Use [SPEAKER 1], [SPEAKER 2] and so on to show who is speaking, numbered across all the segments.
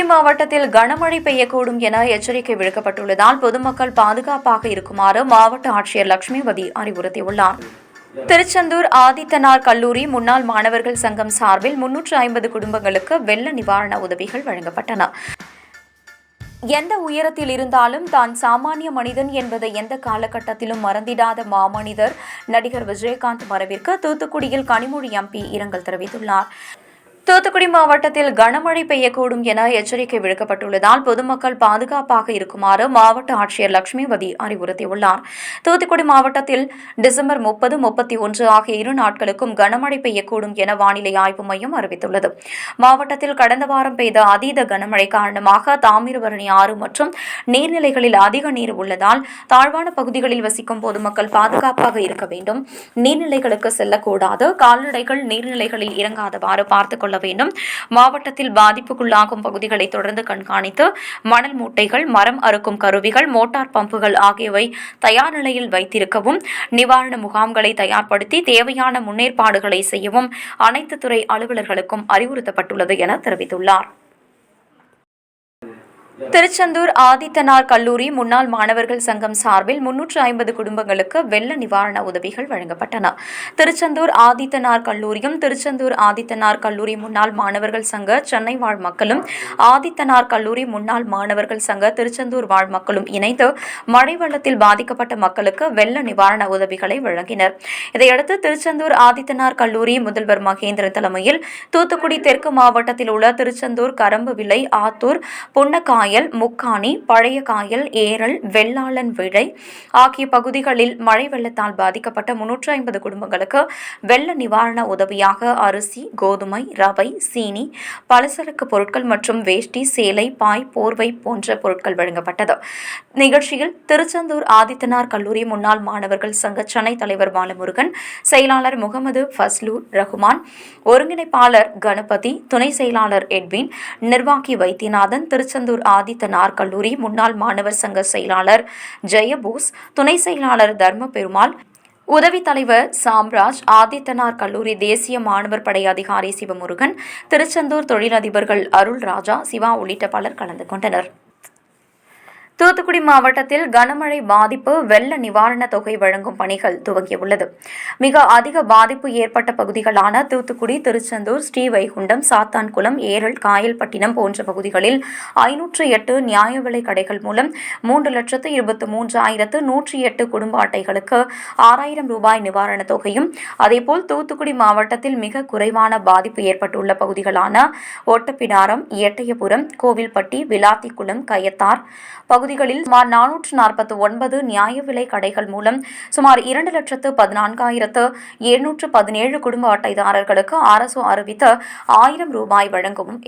[SPEAKER 1] தூத்துக்குடி மாவட்டத்தில் கனமழை பெய்யக்கூடும் என எச்சரிக்கை விடுக்கப்பட்டுள்ளதால் பொதுமக்கள் பாதுகாப்பாக இருக்குமாறு மாவட்ட ஆட்சியர் லட்சுமிபதி அறிவுறுத்தியுள்ளார். திருச்செந்தூர் ஆதித்தனார் கல்லூரி முன்னாள் மாணவர்கள் சங்கம் சார்பில் 350 குடும்பங்களுக்கு வெள்ள நிவாரண உதவிகள் வழங்கப்பட்டன. எந்த உயரத்தில் இருந்தாலும் தான் சாமானிய மனிதன் என்பதை எந்த காலகட்டத்திலும் மறந்திடாத மாமனிதர் நடிகர் விஜயகாந்த் மறைவிற்கு தூத்துக்குடியில் கனிமொழி எம்பி இரங்கல் தெரிவித்துள்ளார். தூத்துக்குடி மாவட்டத்தில் கனமழை பெய்யக்கூடும் என எச்சரிக்கை விடுக்கப்பட்டுள்ளதால் பொதுமக்கள் பாதுகாப்பாக இருக்குமாறு மாவட்ட ஆட்சியர் லட்சுமிபதி அறிவுறுத்தியுள்ளார். தூத்துக்குடி மாவட்டத்தில் டிசம்பர் 30, 31 ஆகிய 2 நாட்களுக்கும் கனமழை பெய்யக்கூடும் என வானிலை ஆய்வு மையம் அறிவித்துள்ளது. மாவட்டத்தில் கடந்த வாரம் பெய்த அதீத கனமழை காரணமாக தாமிரபரணி ஆறு மற்றும் நீர்நிலைகளில் அதிக நீர் உள்ளதால் தாழ்வான பகுதிகளில் வசிக்கும் பொதுமக்கள் பாதுகாப்பாக இருக்க வேண்டும். நீர்நிலைகளுக்கு செல்லக்கூடாது. கால்நடைகள் நீர்நிலைகளில் இறங்காதவாறு பார்த்துக் வேண்டும். மாவட்டத்தில் பாதிப்புக்குள்ளாகும் பகுதிகளை தொடர்ந்து கண்காணித்து மணல் மூட்டைகள், மரம் அறுக்கும் கருவிகள், மோட்டார் பம்புகள் ஆகியவை தயார் நிலையில் வைத்திருக்கவும், நிவாரண முகாம்களை தயார்படுத்தி தேவையான முன்னேற்பாடுகளை செய்யவும் அனைத்து துறை அலுவலர்களுக்கும் அறிவுறுத்தப்பட்டுள்ளது என தெரிவித்துள்ளார். திருச்செந்தூர் ஆதித்தனார் கல்லூரி முன்னாள் மாணவர்கள் சங்கம் சார்பில் 350 குடும்பங்களுக்கு வெள்ள நிவாரண உதவிகள் வழங்கப்பட்டன. திருச்செந்தூர் ஆதித்தனார் கல்லூரியும் திருச்செந்தூர் ஆதித்தனார் கல்லூரி முன்னாள் மாணவர்கள் சங்க சென்னை வாழ் மக்களும் ஆதித்தனார் கல்லூரி முன்னாள் மாணவர்கள் சங்க திருச்செந்தூர் வாழ் மக்களும் இணைந்து மழை வெள்ளத்தில் பாதிக்கப்பட்ட மக்களுக்கு வெள்ள நிவாரண உதவிகளை வழங்கினர். இதையடுத்து திருச்செந்தூர் ஆதித்தனார் கல்லூரி முதல்வர் மகேந்திரன் தலைமையில் தூத்துக்குடி தெற்கு மாவட்டத்தில் உள்ள திருச்செந்தூர், கரம்புவிளை, ஆத்தூர், புன்னக்காயல், முக்காணி, பழைய காயல், ஏரல், வெள்ளாளன் விளை ஆகிய பகுதிகளில் மழை வெள்ளத்தால் பாதிக்கப்பட்ட 350 குடும்பங்களுக்கு வெள்ள நிவாரண உதவியாக அரிசி, கோதுமை, ரவை, சீனி, பலசரக்கு பொருட்கள் மற்றும் வேஷ்டி, சேலை, பாய், போர்வை போன்ற பொருட்கள் வழங்கப்பட்டது. நிகழ்ச்சியில் திருச்செந்தூர் ஆதித்தனார் கல்லூரி முன்னாள் மாணவர்கள் சங்க சென்னை தலைவர் பாலமுருகன், செயலாளர் முகமது ஃபஸ்லூர் ரஹ்மான், ஒருங்கிணைப்பாளர் கணபதி, துணை செயலாளர் எட்வின், நிர்வாகி வைத்தியநாதன், திருச்செந்தூர் ஆதித்தனார் கல்லூரி முன்னாள் மாணவர் சங்க செயலாளர் ஜெயபோஸ், துணை செயலாளர் தர்ம பெருமாள், உதவி தலைவர் சாம்ராஜ், ஆதித்தனார் கல்லூரி தேசிய மாணவர் படை அதிகாரி சிவமுருகன், திருச்செந்தூர் தொழிலதிபர்கள் அருள் ராஜா, சிவா உள்ளிட்ட பலர் கலந்து கொண்டனர். தூத்துக்குடி மாவட்டத்தில் கனமழை பாதிப்பு வெள்ள நிவாரண தொகை வழங்கும் பணிகள் துவங்கியுள்ளது. மிக அதிக பாதிப்பு ஏற்பட்ட பகுதிகளான தூத்துக்குடி, திருச்செந்தூர், ஸ்ரீவைகுண்டம், சாத்தான்குளம், ஏரல், காயல்பட்டினம் போன்ற பகுதிகளில் 508 நியாய விலை கடைகள் மூலம் 3,23,108 குடும்ப அட்டைகளுக்கு 6,000 ரூபாய் நிவாரணத் தொகையும், அதேபோல் தூத்துக்குடி மாவட்டத்தில் மிக குறைவான பாதிப்பு ஏற்பட்டுள்ள பகுதிகளான ஒட்டப்பிடாரம், எட்டயபுரம், கோவில்பட்டி, விளாத்திக்குளம், கயத்தார் பகுதிகளில் சுமார் 449 நியாய விலை கடைகள் மூலம் சுமார் 2,14,717 குடும்ப அட்டைதாரர்களுக்கு அரசு அறிவித்த 1,000 ரூபாய் வழங்கவும்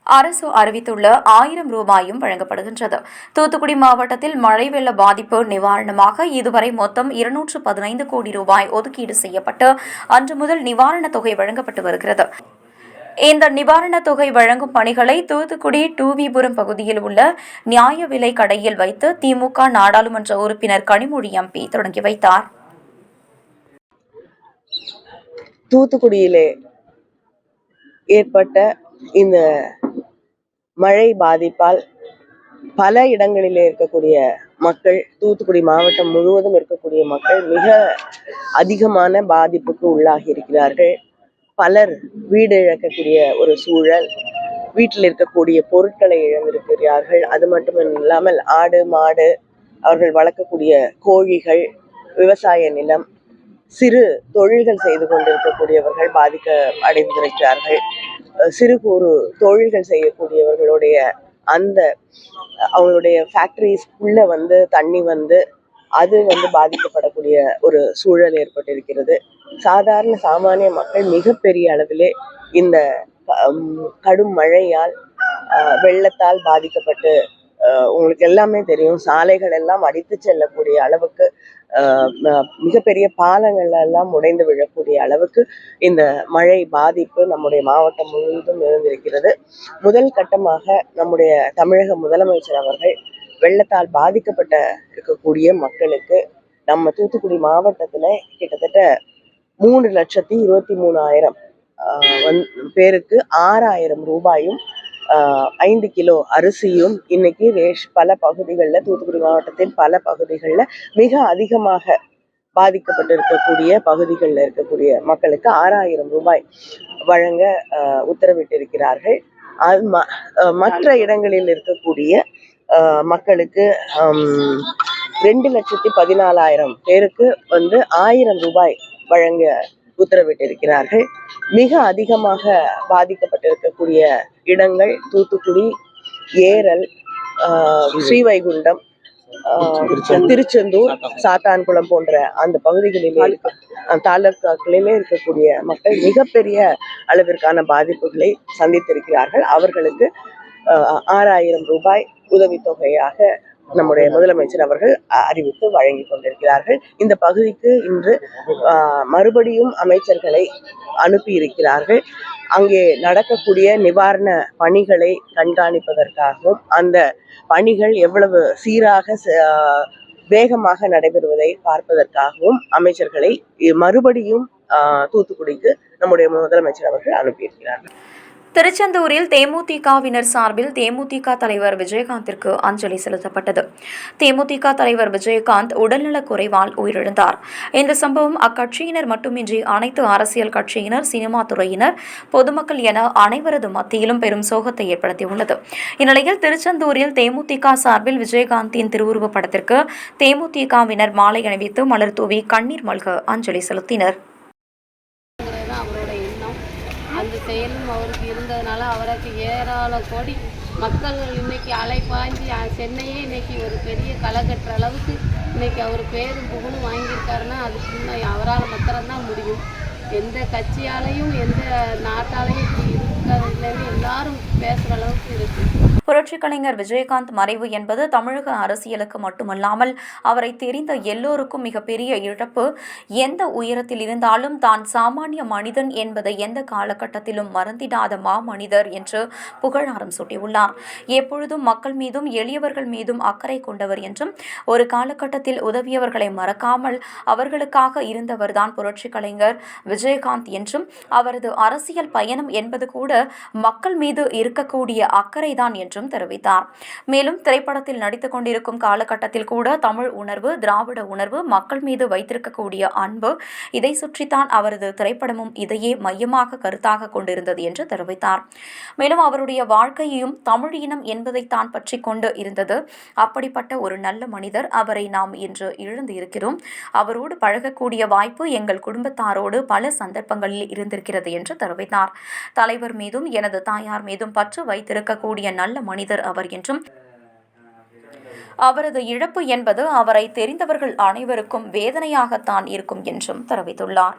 [SPEAKER 1] அரசு அறிவித்துள்ள 1,000 ரூபாயும் வழங்கப்படுகின்றது. தூத்துக்குடி மாவட்டத்தில் மழை வெள்ள பாதிப்பு நிவாரணமாக இதுவரை மொத்தம் 215 கோடி ரூபாய் ஒதுக்கீடு செய்யப்பட்டு அன்று முதல் நிவாரணத் தொகை வழங்கப்பட்டு வருகிறது. இந்த நிவாரணத் தொகை வழங்கும் பணிகளை தூத்துக்குடி டூவிபுரம் பகுதியில் உள்ள நியாய விலை கடையில் வைத்து திமுக நாடாளுமன்ற உறுப்பினர் கனிமொழி எம்பி தொடங்கி வைத்தார்.
[SPEAKER 2] தூத்துக்குடியிலே ஏற்பட்ட இந்த மழை பாதிப்பால் பல இடங்களிலே இருக்கக்கூடிய மக்கள், தூத்துக்குடி மாவட்டம் முழுவதும் இருக்கக்கூடிய மக்கள் மிக அதிகமான பாதிப்புக்கு உள்ளாகி இருக்கிறார்கள். பலர் வீடு இழக்கக்கூடிய ஒரு சூழல், வீட்டில் இருக்கக்கூடிய பொருட்களை இழந்திருக்கிறார்கள். அது மட்டும் இல்லாமல் ஆடு, மாடு, அவர்கள் வளர்க்கக்கூடிய கோழிகள், விவசாய நிலம், சிறு தொழில்கள் செய்து கொண்டிருக்கக்கூடியவர்கள் பாதிக்க அடைந்திருக்கிறார்கள். சிறு குறு தொழில்கள் செய்யக்கூடியவர்களுடைய அந்த அவங்களுடைய ஃபேக்டரிஸ்குள்ள தண்ணி அது பாதிக்கப்படக்கூடிய ஒரு சூழல் ஏற்பட்டிருக்கிறது. சாமானிய மக்கள் மிகப்பெரிய அளவிலே இந்த கடும் மழையால், வெள்ளத்தால் பாதிக்கப்பட்டு, உங்களுக்கு எல்லாமே தெரியும், சாலைகள் எல்லாம் அடித்து செல்லக்கூடிய அளவுக்கு, மிகப்பெரிய பாலங்கள் எல்லாம் உடைந்து விழக்கூடிய அளவுக்கு இந்த மழை பாதிப்பு நம்முடைய மாவட்டம் முழுவதும் இருந்திருக்கிறது. முதல் கட்டமாக நம்முடைய தமிழக முதலமைச்சர் அவர்கள் வெள்ளத்தால் பாதிக்கப்பட்ட இருக்கக்கூடிய மக்களுக்கு நம்ம தூத்துக்குடி மாவட்டத்துல கிட்டத்தட்ட 3,23,000 பேருக்கு 6,000 ரூபாயும் 5 கிலோ அரிசியும் இன்னைக்கு பல பகுதிகளில், தூத்துக்குடி மாவட்டத்தின் பல பகுதிகளில் மிக அதிகமாக பாதிக்கப்பட்டிருக்கக்கூடிய பகுதிகளில் இருக்கக்கூடிய மக்களுக்கு 6,000 ரூபாய் வழங்க உத்தரவிட்டிருக்கிறார்கள். மற்ற இடங்களில் இருக்கக்கூடிய மக்களுக்கு 2,14,000 பேருக்கு 1,000 ரூபாய் வழங்க உத்தரவிட்டிருக்கிறார்கள். மிக அதிகமாக பாதிக்கப்பட்டிருக்கக்கூடிய இடங்கள் தூத்துக்குடி, ஏரல், ஸ்ரீவைகுண்டம், திருச்செந்தூர், சாத்தான்குளம் போன்ற அந்த பகுதிகளிலே தாலுகாக்களிலே இருக்கக்கூடிய மக்கள் மிகப்பெரிய அளவிற்கான பாதிப்புகளை சந்தித்திருக்கிறார்கள். அவர்களுக்கு 6,000 ரூபாய் உதவித்தொகையாக நம்முடைய முதலமைச்சர் அவர்கள் அறிவித்து வழங்கி கொண்டிருக்கிறார்கள். இந்த பகுதிக்கு இன்று மறுபடியும் அமைச்சர்களை அனுப்பியிருக்கிறார்கள். அங்கே நடக்கக்கூடிய நிவாரண பணிகளை கண்காணிப்பதற்காகவும், அந்த பணிகள் எவ்வளவு சீராக வேகமாக நடைபெறுவதை பார்ப்பதற்காகவும் அமைச்சர்களை மறுபடியும் தூத்துக்குடிக்கு நம்முடைய முதலமைச்சர் அவர்கள் அனுப்பியிருக்கிறார்கள்.
[SPEAKER 1] திருச்செந்தூரில் தேமுதிகவினர் சார்பில் தேமுதிக தலைவர் விஜயகாந்திற்கு அஞ்சலி செலுத்தப்பட்டது. தேமுதிக தலைவர் விஜயகாந்த் உடல்நலக் குறைவால் உயிரிழந்தார். இந்த சம்பவம் அக்கட்சியினர் மட்டுமின்றி அனைத்து அரசியல் கட்சியினர், சினிமா துறையினர், பொதுமக்கள் என அனைவரது மத்தியிலும் பெரும் சோகத்தை ஏற்படுத்தியுள்ளது. இந்நிலையில் திருச்செந்தூரில் தேமுதிக சார்பில் விஜயகாந்தின் திருவுருவப் படத்திற்கு தேமுதிகவினர் மாலை அணிவித்து மலர் தூவி கண்ணீர் மல்க அஞ்சலி செலுத்தினர்.
[SPEAKER 3] அந்த செயலும் அவருக்கு இருந்ததுனால அவருக்கு ஏராள கோடி மக்கள் இன்னைக்கு அலைப்பாய்ஞ்சி சென்னையே இன்னைக்கு ஒரு பெரிய களை கட்டுற அளவுக்கு இன்னைக்கு அவர் பேரும் புகழும் வாங்கியிருக்காருன்னா அதுக்கு இன்னும் அவரால் மாத்திரம்தான் முடியும். எந்த கட்சியாலையும் எந்த நாட்டாலையும் இப்படி இருக்கிறதுலன்னு எல்லாரும் பேசுகிற அளவுக்கு இருக்குது.
[SPEAKER 1] புரட்சிக் கலைஞர் விஜயகாந்த் மறைவு என்பது தமிழக அரசியலுக்கு மட்டுமல்லாமல் அவரை தெரிந்த எல்லோருக்கும் மிகப்பெரிய இழப்பு. எந்த உயரத்தில் இருந்தாலும் தான் சாமானிய மனிதன் என்பதை எந்த காலகட்டத்திலும் மறந்திடாத மாமனிதர் என்று புகழாரம் சூட்டியுள்ளார். எப்பொழுதும் மக்கள் மீதும் எளியவர்கள் மீதும் அக்கறை கொண்டவர் என்றும், ஒரு காலகட்டத்தில் உதவியவர்களை மறக்காமல் அவர்களுக்காக இருந்தவர்தான் புரட்சிக் கலைஞர் விஜயகாந்த் என்றும், அவரது அரசியல் பயணம் என்பது கூட மக்கள் மீது இருக்கக்கூடிய அக்கறைதான் என்றும் தெரிவித்தார். மேலும் திரைப்படத்தில் நடித்துக் கொண்டிருக்கும் காலகட்டத்தில் கூட தமிழ் உணர்வு, திராவிட உணர்வு, மக்கள் மீது வைத்திருக்கக்கூடிய அன்பு, இதை சுற்றித்தான் அவரது திரைப்படமும் இதையே மையமாக கருத்தாக கொண்டிருந்தது என்று தெரிவித்தார். மேலும் அவருடைய வாழ்க்கையையும் தமிழ் இனம் என்பதைத்தான் பற்றி கொண்டு இருந்தது. அப்படிப்பட்ட ஒரு நல்ல மனிதர், அவரை நாம் இன்று இழந்து இருக்கிறோம். அவரோடு பழகக்கூடிய வாய்ப்பு எங்கள் குடும்பத்தாரோடு பல சந்தர்ப்பங்களில் இருந்திருக்கிறது என்று தெரிவித்தார். தலைவர் மீதும் எனது தாயார் மீதும் பற்று வைத்திருக்கக்கூடிய நல்ல மனிதர் அவர் என்றும், அவரது இழப்பு என்பது அவரை தெரிந்தவர்கள் அனைவருக்கும் வேதனையாகத்தான் இருக்கும் என்றும் தெரிவித்துள்ளார்.